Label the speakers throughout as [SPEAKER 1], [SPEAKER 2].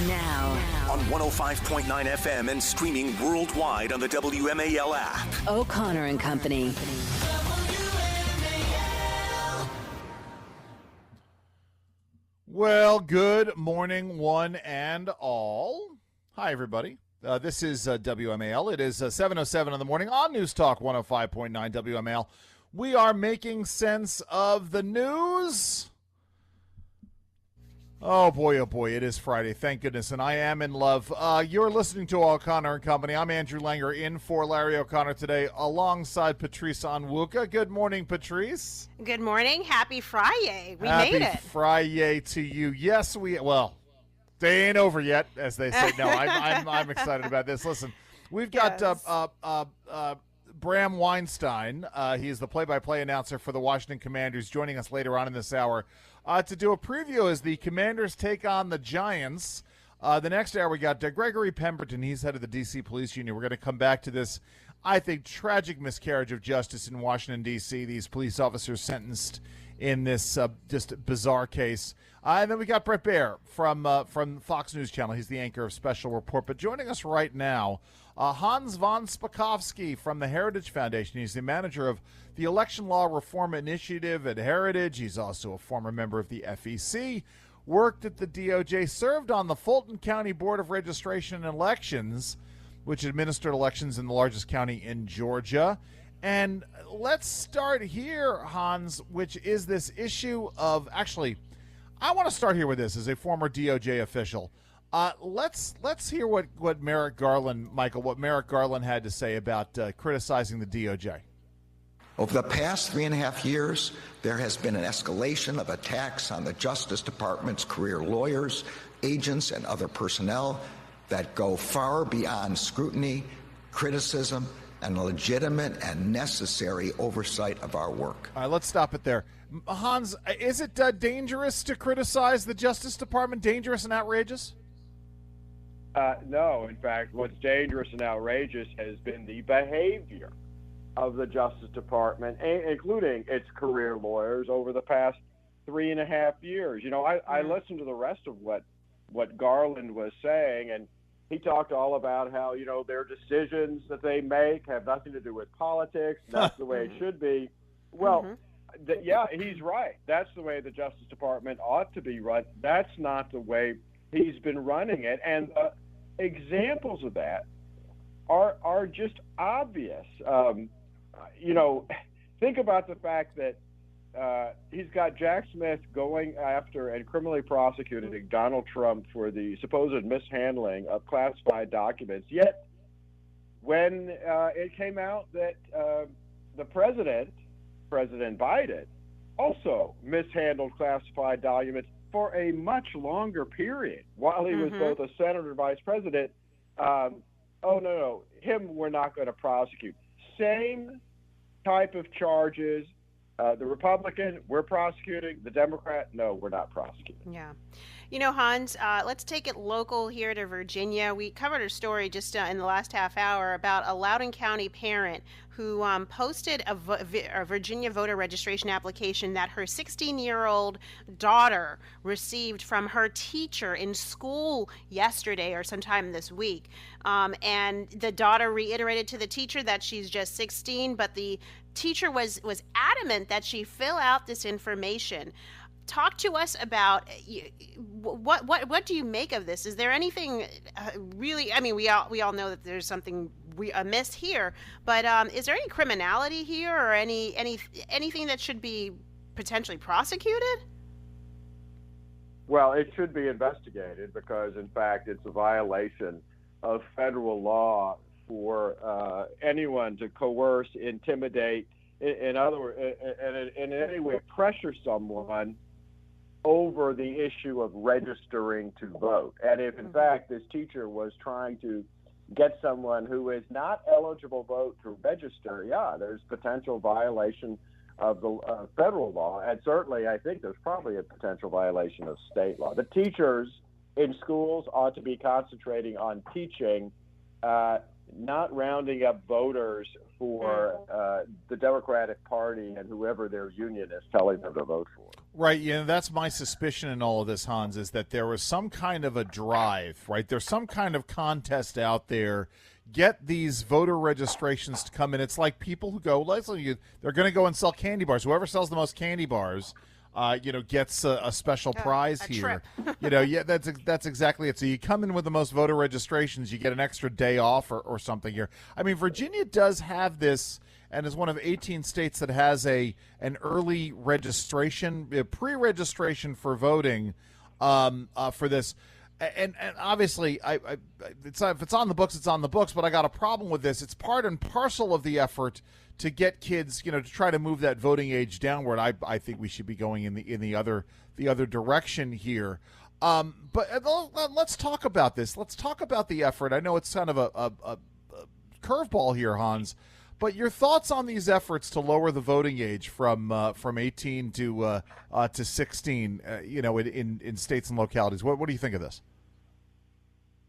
[SPEAKER 1] Now.
[SPEAKER 2] On 105.9 FM and streaming worldwide on the WMAL app.
[SPEAKER 1] O'Connor and Company.
[SPEAKER 3] Well, good morning, one and all. Hi, everybody. This is WMAL. It is 7:07 in the morning on News Talk 105.9 WMAL. We are making sense of the news. Oh boy, it is Friday. Thank goodness, and I am in love. You're listening to O'Connor and Company. I'm Andrew Langer in for Larry O'Connor today alongside Patrice Onwuka. Good morning, Patrice.
[SPEAKER 4] Good morning. Happy Friday. We made it.
[SPEAKER 3] Happy Friday to you. Yes, they ain't over yet, as they say. No, I'm excited about this. Listen, we've got Bram Weinstein. He's the play-by-play announcer for the Washington Commanders, joining us later on in this hour to do a preview as the Commanders take on the Giants. The next hour, we got Gregory Pemberton. He's head of the D.C. Police Union. We're going to come back to this, I think, tragic miscarriage of justice in Washington, D.C., these police officers sentenced in this just bizarre case. And then we got Brett Baer from Fox News Channel. He's the anchor of Special Report. But joining us right now, Hans von Spakovsky from the Heritage Foundation. He's the manager of the Election Law Reform Initiative at Heritage. He's also a former member of the FEC, worked at the DOJ, served on the Fulton County Board of Registration and Elections, which administered elections in the largest county in Georgia. And let's start here, Hans, which is this issue of, actually, I want to start here with this as a former DOJ official. Let's hear what Merrick Garland had to say about criticizing the DOJ.
[SPEAKER 5] Over the past 3.5 years, there has been an escalation of attacks on the Justice Department's career lawyers, agents, and other personnel that go far beyond scrutiny, criticism, and legitimate and necessary oversight of our work.
[SPEAKER 3] All right, let's stop it there. Hans, is it dangerous to criticize the Justice Department? Dangerous and outrageous?
[SPEAKER 6] No. In fact, what's dangerous and outrageous has been the behavior of the Justice Department, including its career lawyers, over the past 3.5 years. You know, I listened to the rest of what Garland was saying, and he talked all about how, you know, their decisions that they make have nothing to do with politics. That's the way it should be. Well, yeah, he's right. That's the way the Justice Department ought to be run. That's not the way he's been running it. And examples of that are just obvious. You know, think about the fact that he's got Jack Smith going after and criminally prosecuting Donald Trump for the supposed mishandling of classified documents. Yet, when it came out that the President Biden, also mishandled classified documents for a much longer period while he was both a senator and vice president, no, him we're not going to prosecute. Same type of charges. The Republican, we're prosecuting. The Democrat, no, we're not prosecuting.
[SPEAKER 4] Yeah. You know, Hans, let's take it local here to Virginia. We covered a story just in the last half hour about a Loudoun County parent who posted a Virginia voter registration application that her 16-year-old daughter received from her teacher in school yesterday or sometime this week. And the daughter reiterated to the teacher that she's just 16, but the teacher was adamant that she fill out this information. Talk to us about what do you make of this? Is there anything really? I mean, we all know that there's something amiss here, but is there any criminality here or anything that should be potentially prosecuted?
[SPEAKER 6] Well, it should be investigated because, in fact, it's a violation of federal law for anyone to coerce, intimidate, in other words, in any way pressure someone over the issue of registering to vote. And if, in fact, this teacher was trying to get someone who is not eligible to vote to register, yeah, there's potential violation of the federal law. And certainly, I think there's probably a potential violation of state law. The teachers in schools ought to be concentrating on teaching not rounding up voters for the Democratic Party and whoever their union is telling them to vote for.
[SPEAKER 3] Right, that's my suspicion in all of this, Hans, is that there was some kind of a drive, right? There's some kind of contest out there. Get these voter registrations to come in. It's like people who go, they're going to go and sell candy bars. Whoever sells the most candy bars, gets a special prize here. That's exactly it. So you come in with the most voter registrations, you get an extra day off or something here. I mean, Virginia does have this, and is one of 18 states that has an early registration, pre-registration for voting for this. And obviously, if it's on the books, it's on the books. But I got a problem with this. It's part and parcel of the effort to get kids, to try to move that voting age downward. I think we should be going in the other direction here. But let's talk about this. Let's talk about the effort. I know it's kind of a curveball here, Hans. But your thoughts on these efforts to lower the voting age from 18 to 16, in states and localities. What do you think of this?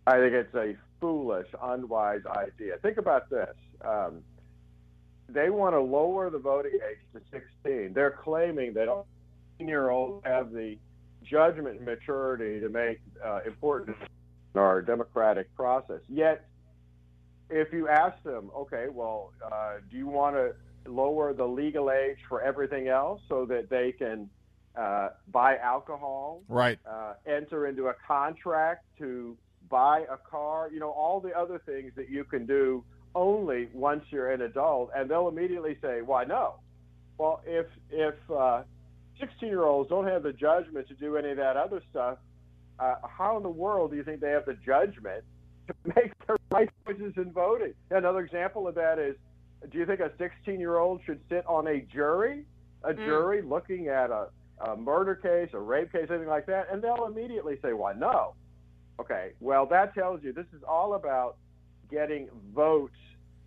[SPEAKER 6] I think it's a foolish, unwise idea. Think about this. They want to lower the voting age to 16. They're claiming that 18-year-olds have the judgment and maturity to make important in our democratic process. Yet, if you ask them, okay, well, do you want to lower the legal age for everything else so that they can buy alcohol,
[SPEAKER 3] right?
[SPEAKER 6] Enter into a contract to buy a car, all the other things that you can do only once you're an adult, and they'll immediately say, why no? Well, if 16-year-olds don't have the judgment to do any of that other stuff, how in the world do you think they have the judgment to make the right choices in voting? Another example of that is, do you think a 16-year-old should sit on a jury looking at a murder case, a rape case, anything like that? And they'll immediately say, why no? Okay, well, that tells you this is all about getting votes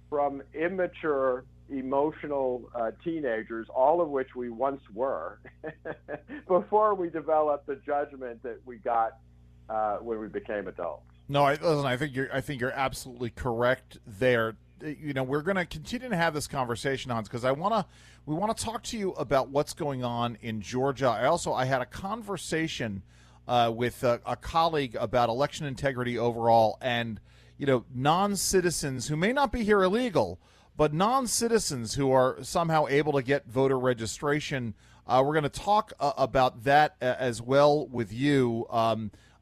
[SPEAKER 6] from immature, emotional teenagers, all of which we once were, before we developed the judgment that we got when we became adults.
[SPEAKER 3] No, I think you're absolutely correct there. We're going to continue to have this conversation, Hans, because we want to talk to you about what's going on in Georgia. I had a conversation with a colleague about election integrity overall, and non-citizens who may not be here illegal, but non-citizens who are somehow able to get voter registration. We're going to talk about that as well with you.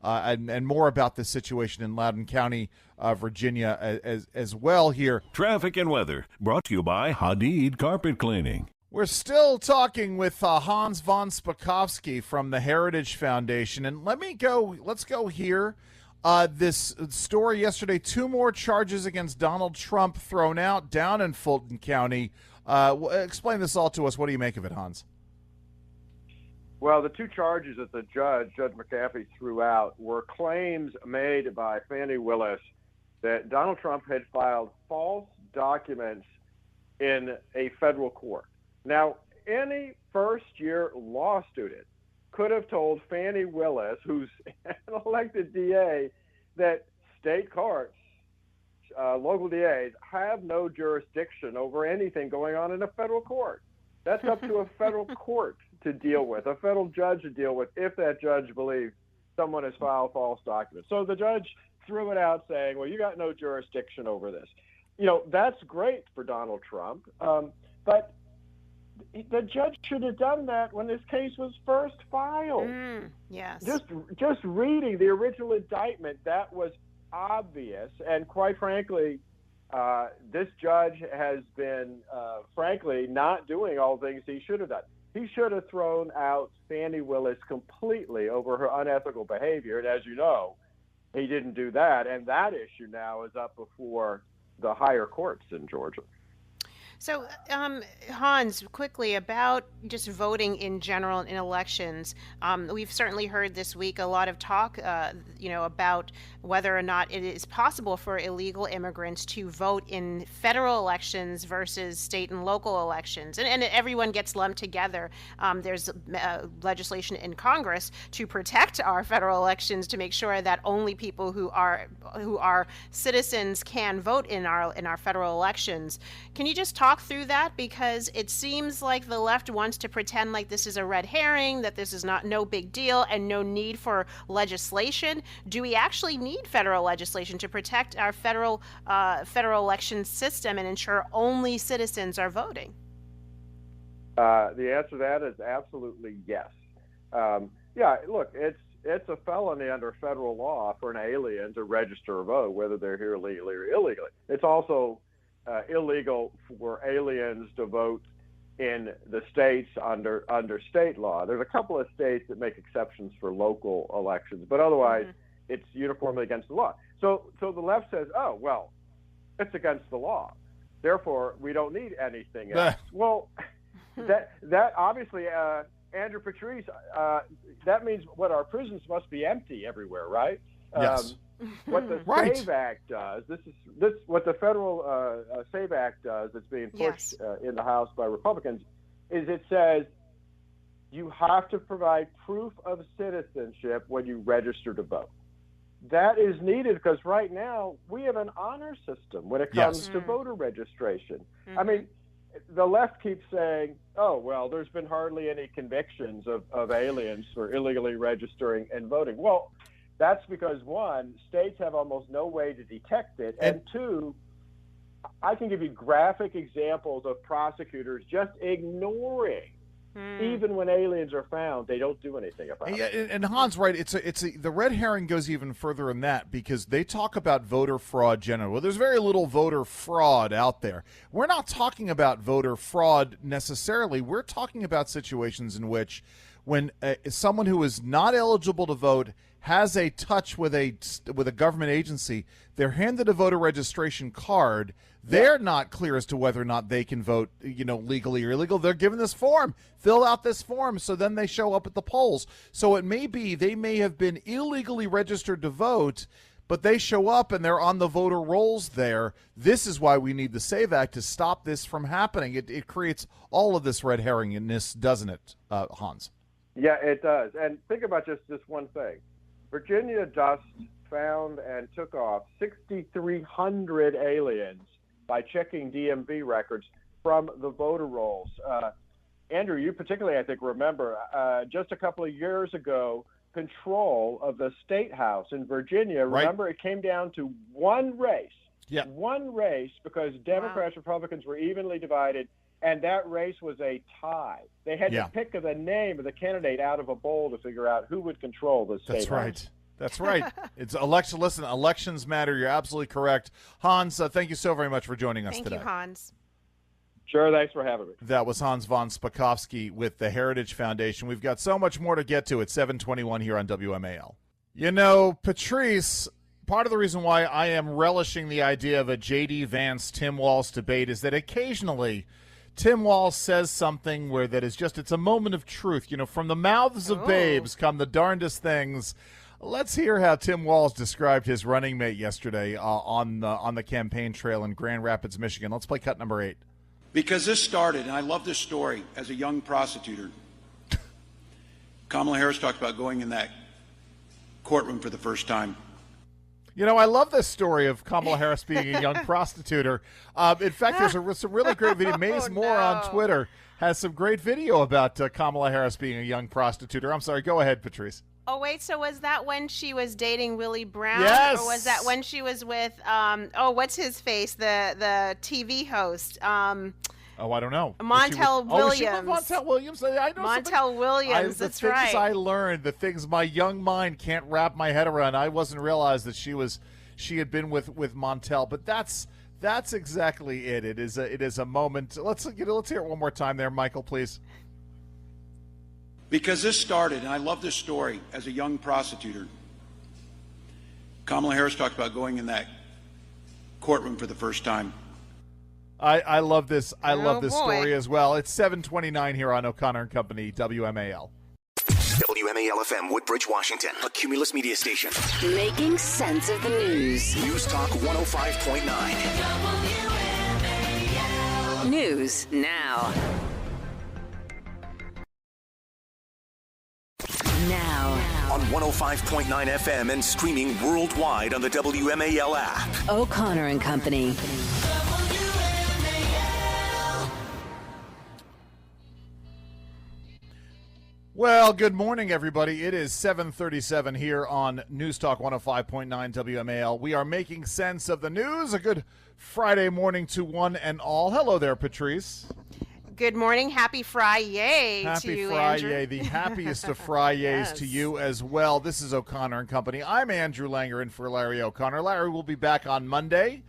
[SPEAKER 3] And more about this situation in Loudoun County, Virginia, as well here.
[SPEAKER 7] Traffic and weather brought to you by Hadid Carpet Cleaning.
[SPEAKER 3] We're still talking with Hans von Spakovsky from the Heritage Foundation, and let's go here. This story yesterday: 2 more charges against Donald Trump thrown out down in Fulton County. Explain this all to us. What do you make of it, Hans?
[SPEAKER 6] Well, the 2 charges that the Judge McAfee, threw out were claims made by Fani Willis that Donald Trump had filed false documents in a federal court. Now, any first-year law student could have told Fani Willis, who's an elected DA, that state courts, local DAs, have no jurisdiction over anything going on in a federal court. That's up to a federal court to deal with, a federal judge to deal with, if that judge believes someone has filed false documents. So the judge threw it out saying, well, you got no jurisdiction over this. That's great for Donald Trump, but the judge should have done that when this case was first filed.
[SPEAKER 4] Yes.
[SPEAKER 6] Just reading the original indictment, that was obvious, and quite frankly, this judge has been, frankly, not doing all the things he should have done. He should have thrown out Fani Willis completely over her unethical behavior, and as you know, he didn't do that, and that issue now is up before the higher courts in Georgia.
[SPEAKER 4] So, Hans, quickly about just voting in general in elections. We've certainly heard this week a lot of talk, about whether or not it is possible for illegal immigrants to vote in federal elections versus state and local elections, and everyone gets lumped together. There's legislation in Congress to protect our federal elections to make sure that only people who are citizens can vote in our federal elections. Can you just talk through that, because it seems like the left wants to pretend like this is a red herring, that this is no big deal and no need for legislation. Do we actually need federal legislation to protect our federal election system and ensure only citizens are voting?
[SPEAKER 6] The answer to that is absolutely yes. Look, it's a felony under federal law for an alien to register a vote, whether they're here legally or illegally. It's also illegal for aliens to vote in the states under state law. There's a couple of states that make exceptions for local elections, but otherwise it's uniformly against the law. So the left says, oh, well, it's against the law, therefore we don't need anything else. Well, that obviously, Andrew Patrice, that means what, our prisons must be empty everywhere, right?
[SPEAKER 3] Yes.
[SPEAKER 6] What the SAVE Act does, what the federal SAVE Act does, that's being pushed in the House by Republicans, is it says you have to provide proof of citizenship when you register to vote. That is needed because right now we have an honor system when it comes to voter registration. I mean, the left keeps saying, oh, well, there's been hardly any convictions of aliens for illegally registering and voting. Well, that's because, one, states have almost no way to detect it, and two, I can give you graphic examples of prosecutors just ignoring, even when aliens are found, they don't do anything about it.
[SPEAKER 3] And Hans, right? The red herring goes even further than that, because they talk about voter fraud generally. Well, there's very little voter fraud out there. We're not talking about voter fraud necessarily. We're talking about situations in which, when someone who is not eligible to vote has a touch with a government agency, they're handed a voter registration card. They're not clear as to whether or not they can vote, legally or illegal. They're given this form, fill out this form, so then they show up at the polls. So it may be they may have been illegally registered to vote, but they show up and they're on the voter rolls there. This is why we need the SAVE Act to stop this from happening. It creates all of this red herringness, doesn't it, Hans?
[SPEAKER 6] Yeah, it does. And think about just one thing. Virginia just found and took off 6,300 aliens by checking DMV records from the voter rolls. Andrew, you particularly, I think, remember, just a couple of years ago, control of the state house in Virginia, remember, it came down to one race. Yeah. One race, because Democrats and Republicans were evenly divided, and that race was a tie. They had to pick the name of the candidate out of a bowl to figure out who would control the state house.
[SPEAKER 3] That's right. It's election. Listen, elections matter. You're absolutely correct. Hans, thank you so very much for joining us today.
[SPEAKER 4] Thank you, Hans.
[SPEAKER 6] Sure, thanks for having me.
[SPEAKER 3] That was Hans von Spakovsky with the Heritage Foundation. We've got so much more to get to at 7:21 here on WMAL. Patrice, part of the reason why I am relishing the idea of a J.D. Vance-Tim Walz debate is that occasionally Tim Walz says something it's a moment of truth. From the mouths of babes come the darndest things. Let's hear how Tim Walz described his running mate yesterday on the campaign trail in Grand Rapids, Michigan. Let's play cut number 8.
[SPEAKER 8] Because this started, and I love this story, as a young prostitute. Kamala Harris talked about going in that courtroom for the first time.
[SPEAKER 3] I love this story of Kamala Harris being a young prostitute. In fact, there's some really great video. Maze Moore on Twitter has some great video about Kamala Harris being a young prostitute. I'm sorry, go ahead, Patrice.
[SPEAKER 4] Oh, wait, so was that when she was dating Willie Brown?
[SPEAKER 3] Yes.
[SPEAKER 4] Or was that when she was with, what's his face, the TV host?
[SPEAKER 3] I don't know.
[SPEAKER 4] Montel Williams.
[SPEAKER 3] Montel Williams? I know
[SPEAKER 4] Montel Williams, that's right.
[SPEAKER 3] The things I learned, the things my young mind can't wrap my head around. I wasn't realized that she had been with Montel, but that's exactly it. It is a moment. Let's hear it one more time there, Michael, please.
[SPEAKER 8] Because this started, and I love this story, as a young prostitute. Kamala Harris talked about going in that courtroom for the first time.
[SPEAKER 3] I love this. I love this
[SPEAKER 4] boy.
[SPEAKER 3] story as well. It's 7:29 here on O'Connor and Company, WMAL.
[SPEAKER 2] WMAL FM, Woodbridge, Washington. A Cumulus media station.
[SPEAKER 1] Making sense of the news.
[SPEAKER 2] News Talk 105.9.
[SPEAKER 1] News now. Now.
[SPEAKER 2] On 105.9 FM and streaming worldwide on the WMAL app.
[SPEAKER 1] O'Connor and Company.
[SPEAKER 3] Well, good morning, everybody. It is 7:37 here on News Talk 105.9 WMAL. We are making sense of the news. A good Friday morning to one and all. Hello there, Patrice.
[SPEAKER 4] Good morning. Happy Friday to
[SPEAKER 3] Happy
[SPEAKER 4] you,
[SPEAKER 3] Friday,
[SPEAKER 4] Andrew.
[SPEAKER 3] the happiest of Fridays
[SPEAKER 4] Yes.
[SPEAKER 3] to you as well. This is O'Connor and Company. I'm Andrew Langer in for Larry O'Connor. Larry will be back on Monday,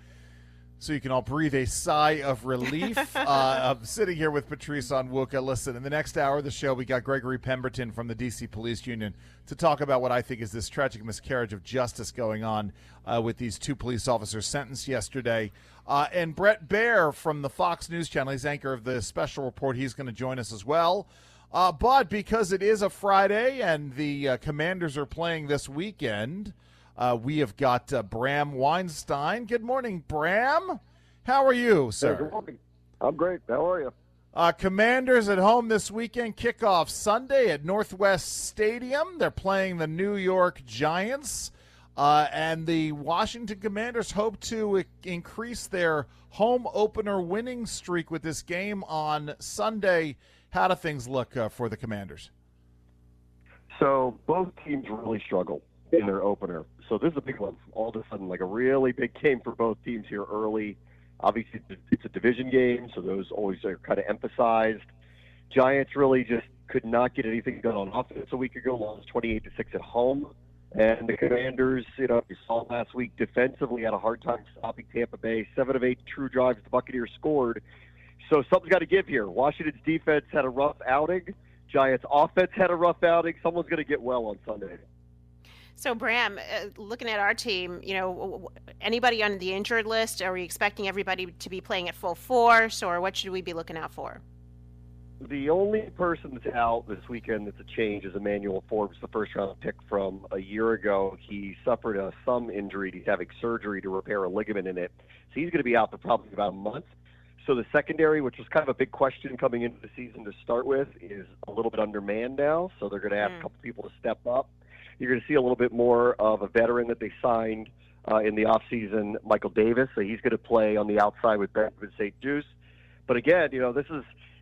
[SPEAKER 3] so you can all breathe a sigh of relief. I'm sitting here with Patrice Onwuka. Listen, in the next hour of the show, we got Gregory Pemberton from the D.C. Police Union to talk about what I think is this tragic miscarriage of justice going on with these two police officers sentenced yesterday. And Brett Baer from the Fox News Channel, he's anchor of the special report. He's going to join us as well. But because it is a Friday and the Commanders are playing this weekend, we have got Bram Weinstein. Good morning, Bram. How are you, sir?
[SPEAKER 6] Good morning. I'm great. How are you?
[SPEAKER 3] Commanders at home this weekend. Kickoff Sunday at Northwest Stadium. They're playing the New York Giants. And the Washington Commanders hope to increase their home opener winning streak with this game on Sunday. How do things look for the Commanders?
[SPEAKER 9] So both teams really struggle in their opener. So this is a big one. All of a sudden, like a really big game for both teams here early. Obviously, it's a division game, so those always are kind of emphasized. Giants really just could not get anything done on offense a week ago, lost 28-6 at home. And the Commanders, you saw last week defensively had a hard time stopping Tampa Bay. 7 of 8 true drives the Buccaneers scored. So something's got to give here. Washington's defense had a rough outing. Giants' offense had a rough outing. Someone's going to get well on Sunday.
[SPEAKER 4] So, Bram, looking at our team, anybody on the injured list? Are we expecting everybody to be playing at full force, or what should we be looking out for?
[SPEAKER 9] The only person that's out this weekend that's a change is Emmanuel Forbes, the first-round pick from a year ago. He suffered a thumb injury. He's having surgery to repair a ligament in it. So he's going to be out for probably about a month. So the secondary, which was kind of a big question coming into the season to start with, is a little bit undermanned now. So they're going to have a couple people to step up. You're going to see a little bit more of a veteran that they signed in the offseason, Michael Davis. So he's going to play on the outside with Benjamin St. Juice. But again,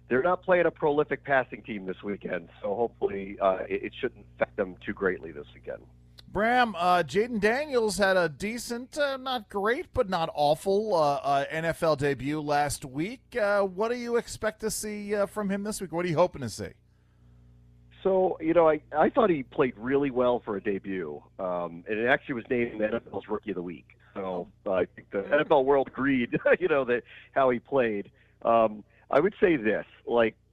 [SPEAKER 9] they're not playing a prolific passing team this weekend. So hopefully it shouldn't affect them too greatly this weekend.
[SPEAKER 3] Bram, Jaden Daniels had a decent, not great, but not awful NFL debut last week. What do you expect to see from him this week? What are you hoping to see?
[SPEAKER 9] So, I thought he played really well for a debut, and it actually was named the NFL's Rookie of the Week. So I think the NFL world agreed, that how he played. I would say this,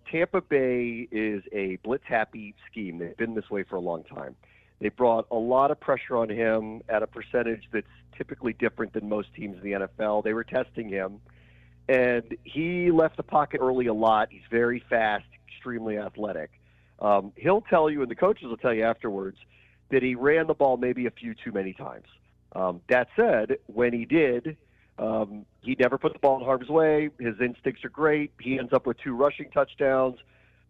[SPEAKER 9] Tampa Bay is a blitz-happy scheme. They've been this way for a long time. They brought a lot of pressure on him at a percentage that's typically different than most teams in the NFL. They were testing him, and he left the pocket early a lot. He's very fast, extremely athletic. He'll tell you, and the coaches will tell you afterwards, that he ran the ball maybe a few too many times. That said, when he did, he never put the ball in harm's way. His instincts are great. He ends up with 2 rushing touchdowns.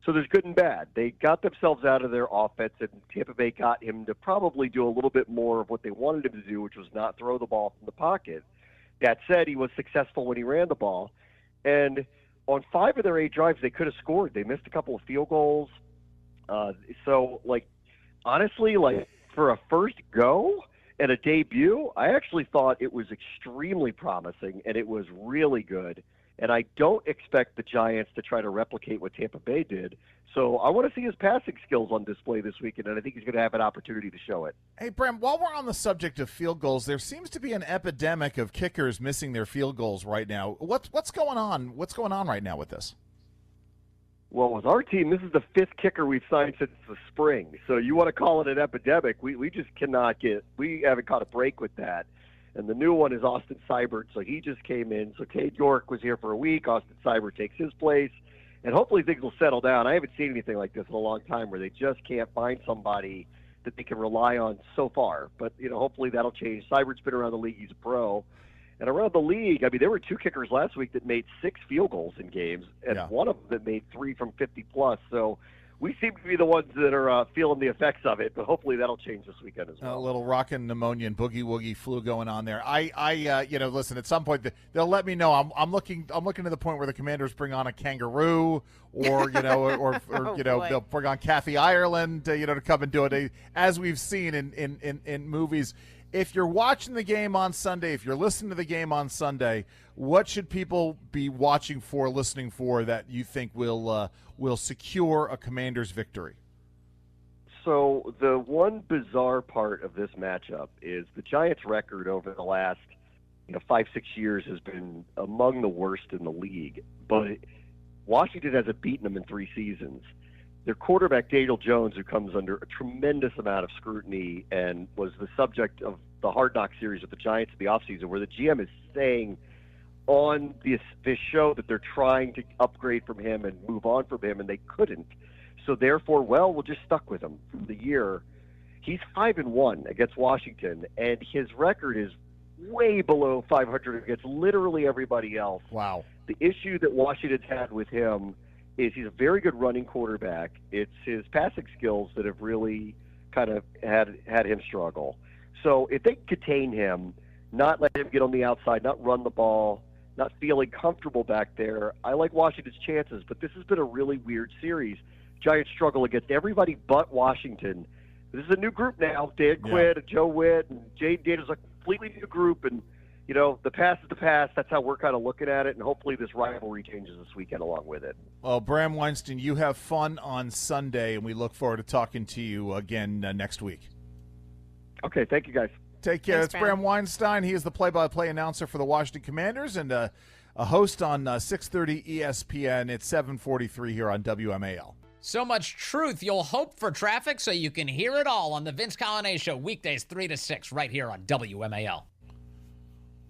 [SPEAKER 9] So there's good and bad. They got themselves out of their offense, and Tampa Bay got him to probably do a little bit more of what they wanted him to do, which was not throw the ball from the pocket. That said, he was successful when he ran the ball. And on 5 of their 8 drives, they could have scored. They missed a couple of field goals. Honestly, for a first go and a debut, I actually thought it was extremely promising, and it was really good. And I don't expect the Giants to try to replicate what Tampa Bay did. So I want to see his passing skills on display this weekend, and I think he's going to have an opportunity to show it.
[SPEAKER 3] Hey, Bram, while we're on the subject of field goals, there seems to be an epidemic of kickers missing their field goals right now. What's going on? What's going on right now with this?
[SPEAKER 9] Well, with our team, this is the 5th kicker we've signed since the spring. So you want to call it an epidemic. We just cannot we haven't caught a break with that. And the new one is Austin Seibert, so he just came in. So Cade York was here for a week. Austin Seibert takes his place. And hopefully things will settle down. I haven't seen anything like this in a long time where they just can't find somebody that they can rely on so far. But, hopefully that'll change. Seibert's been around the league. He's a pro. And around the league, there were 2 kickers last week that made 6 field goals in games, and one of them that made 3 from 50-plus. So we seem to be the ones that are feeling the effects of it, but hopefully that'll change this weekend as well.
[SPEAKER 3] A little rockin' pmonia and boogie-woogie flu going on there. Listen, at some point they'll let me know. I'm looking to the point where the Commanders bring on a kangaroo, or they'll bring on Kathy Ireland, to come and do it, as we've seen in movies. If you're watching the game on Sunday, if you're listening to the game on Sunday, what should people be watching for, listening for, that you think will secure a Commanders victory?
[SPEAKER 9] So the one bizarre part of this matchup is the Giants' record over the last 5-6 years has been among the worst in the league. But Washington hasn't beaten them in 3 seasons. Their quarterback, Daniel Jones, who comes under a tremendous amount of scrutiny and was the subject of the Hard Knock series with the Giants in the offseason, where the GM is saying on this show that they're trying to upgrade from him and move on from him, and they couldn't. So therefore, we'll just stuck with him for the year. He's 5-1 against Washington, and his record is way below 500 against literally everybody else.
[SPEAKER 3] Wow.
[SPEAKER 9] The issue that Washington's had with him is he's a very good running quarterback. It's his passing skills that have really kind of had him struggle. So if they contain him, not let him get on the outside, not run the ball, not feeling comfortable back there, I like Washington's chances. But this has been a really weird series. Giants struggle against everybody but Washington. This is a new group now. Dan Quinn and Joe Witt and Jade Daniels, a completely new group. And, the past is the past. That's how we're kind of looking at it. And hopefully this rivalry changes this weekend along with it.
[SPEAKER 3] Well, Bram Weinstein, you have fun on Sunday, and we look forward to talking to you again next week.
[SPEAKER 9] Okay, thank you, guys.
[SPEAKER 3] Take care.
[SPEAKER 4] Thanks,
[SPEAKER 3] It's Bram Weinstein. He is the play-by-play announcer for the Washington Commanders and a host on 630 ESPN. It's 7:43 here on WMAL.
[SPEAKER 10] So much truth, you'll hope for traffic so you can hear it all on the Vince Colonnade Show, weekdays 3 to 6, right here on WMAL.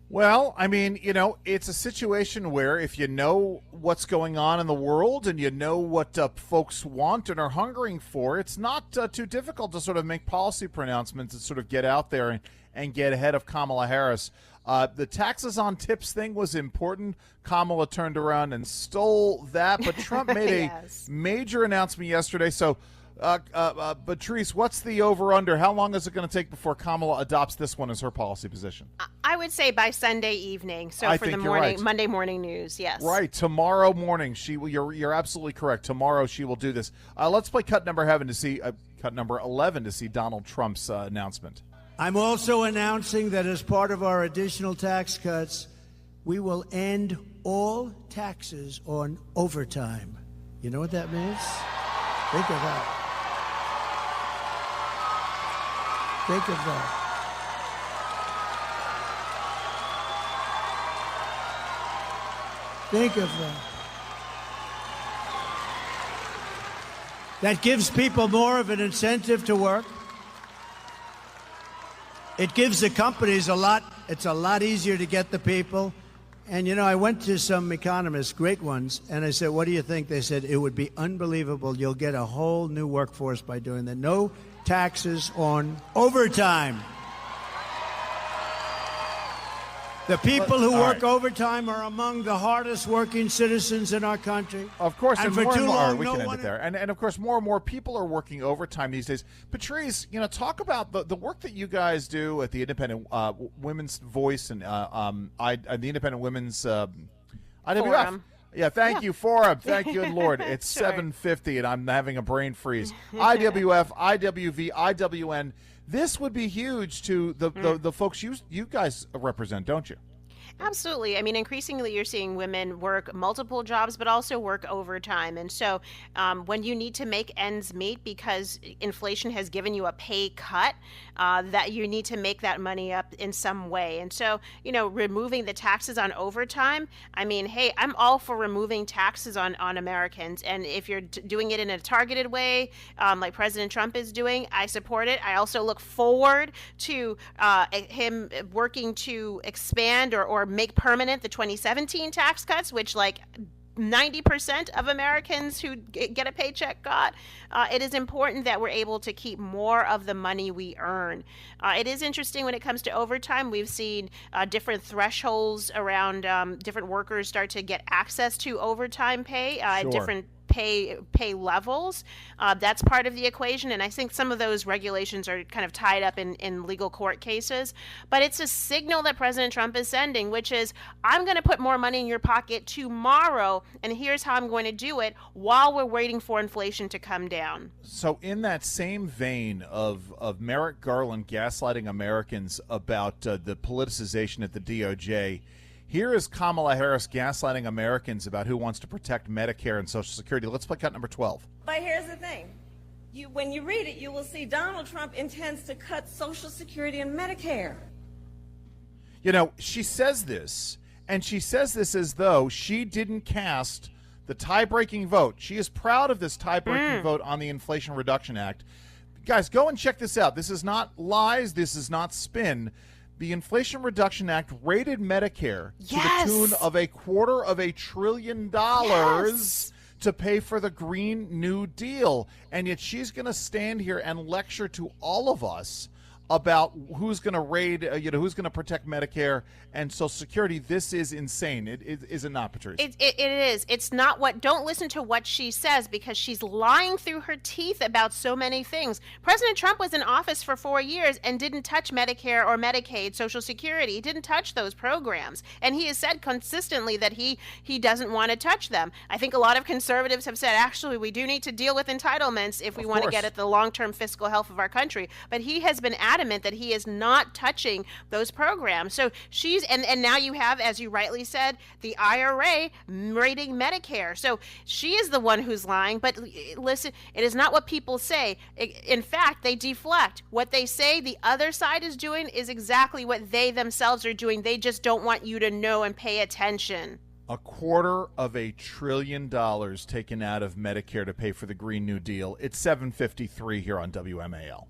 [SPEAKER 3] Well, it's a situation where if you know what's going on in the world and you know what folks want and are hungering for, it's not too difficult to sort of make policy pronouncements and sort of get out there and get ahead of Kamala Harris. The taxes on tips thing was important. Kamala turned around and stole that, but Trump made
[SPEAKER 4] Yes.
[SPEAKER 3] a major announcement yesterday. So, Patrice, what's the over-under? How long is it going to take before Kamala adopts this one as her policy position?
[SPEAKER 4] I would say by Sunday evening. So
[SPEAKER 3] I
[SPEAKER 4] for
[SPEAKER 3] think
[SPEAKER 4] the
[SPEAKER 3] you're right.
[SPEAKER 4] Monday morning news, yes.
[SPEAKER 3] Right, tomorrow morning. You're absolutely correct. Tomorrow she will do this. Let's play cut number 11 to see Donald Trump's announcement.
[SPEAKER 11] I'm also announcing that as part of our additional tax cuts, we will end all taxes on overtime. You know what that means? Think of that. Think of that. Think of that. That gives people more of an incentive to work. It gives the companies it's a lot easier to get the people. And, I went to some economists, great ones, and I said, what do you think? They said, it would be unbelievable. You'll get a whole new workforce by doing that. No taxes on overtime. The people who work overtime are among the hardest working citizens in our country.
[SPEAKER 3] Of course, and
[SPEAKER 11] for
[SPEAKER 3] more
[SPEAKER 11] too
[SPEAKER 3] and more,
[SPEAKER 11] long,
[SPEAKER 3] we
[SPEAKER 11] no
[SPEAKER 3] can end
[SPEAKER 11] one...
[SPEAKER 3] it there. And of course, more and more people are working overtime these days. Patrice, talk about the work that you guys do at the Independent Women's Voice and the Independent Women's IWF.
[SPEAKER 4] Forum.
[SPEAKER 3] Yeah, thank you, Forum. Thank you, and Lord. It's
[SPEAKER 4] Sure.
[SPEAKER 3] 7:50, and I'm having a brain freeze. IWF, IWV, IWN. This would be huge to the folks you guys represent, don't you?
[SPEAKER 4] Absolutely. I mean, increasingly you're seeing women work multiple jobs, but also work overtime. And so when you need to make ends meet because inflation has given you a pay cut, that you need to make that money up in some way. And so, removing the taxes on overtime, I mean, hey, I'm all for removing taxes on Americans. And if you're doing it in a targeted way, like President Trump is doing, I support it. I also look forward to him working to expand or make permanent the 2017 tax cuts, which 90% of Americans who get a paycheck got. It is important that we're able to keep more of the money we earn. It is interesting when it comes to overtime. We've seen different thresholds around different workers start to get access to overtime pay, different pay levels. That's part of the equation, and I think some of those regulations are kind of tied up in legal court cases. But it's a signal that President Trump is sending, which is, I'm going to put more money in your pocket tomorrow, and here's how I'm going to do it while we're waiting for inflation to come down.
[SPEAKER 3] So in that same vein of Merrick Garland gaslighting Americans about the politicization at the DOJ, here is Kamala Harris gaslighting Americans about who wants to protect Medicare and Social Security. Let's play cut number 12.
[SPEAKER 12] But here's the thing. When you read it, you will see Donald Trump intends to cut Social Security and Medicare.
[SPEAKER 3] She says this, and she says this as though she didn't cast the tie-breaking vote. She is proud of this tie-breaking vote on the Inflation Reduction Act. Guys, go and check this out. This is not lies. This is not spin. The Inflation Reduction Act rated Medicare to the tune of $250 billion to pay for the Green New Deal. And yet she's going to stand here and lecture to all of us about who's going to who's going to protect Medicare and Social Security. This is insane. Is it not, Patrice?
[SPEAKER 4] It is. It's not don't listen to what she says, because she's lying through her teeth about so many things. President Trump was in office for 4 years and didn't touch Medicare or Medicaid, Social Security. He didn't touch those programs. And he has said consistently that he doesn't want to touch them. I think a lot of conservatives have said, actually, we do need to deal with entitlements if we want to get at the long-term fiscal health of our country. But he has been adamant that he is not touching those programs. So she's, and now you have, as you rightly said, the IRA rating Medicare. So she is the one who's lying. But listen, it is not what people say. In fact, they deflect. What they say the other side is doing is exactly what they themselves are doing. They just don't want you to know and pay attention.
[SPEAKER 3] $250 billion taken out of Medicare to pay for the Green New Deal. It's 7:53 here on WMAL.